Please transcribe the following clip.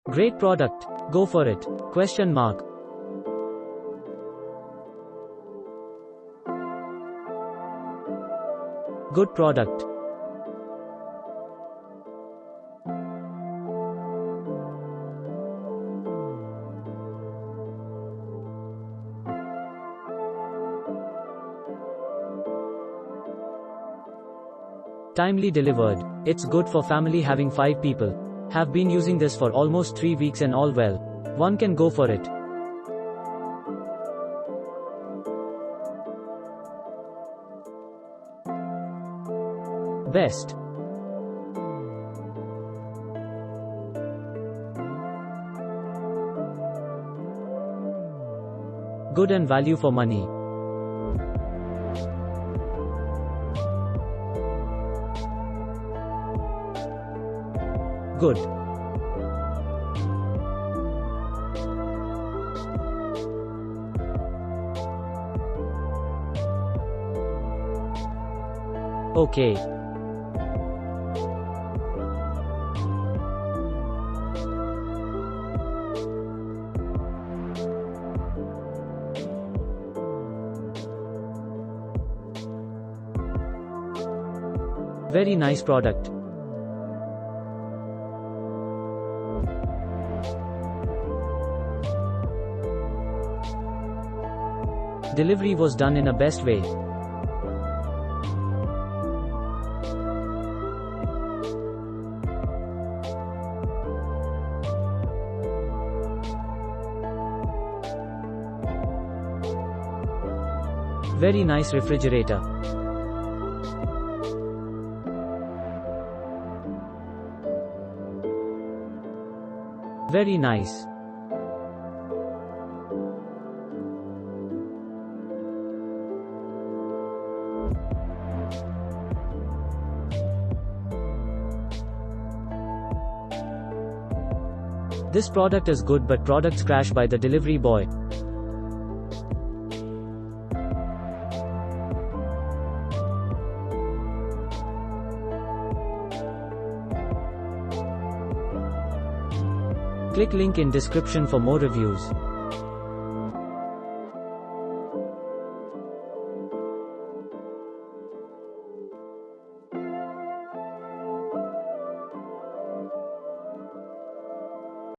Great product. Go for it. Question mark. Good product. Timely delivered. It's good for family having 5 people. Have been using this for almost 3 weeks and all well. One can go for it. Best. Good and value for money. Good. Okay. Very nice product. Delivery was done in a best way. Very nice refrigerator. Very nice. This product is good, but products crash by the delivery boy. Click link in description for more reviews.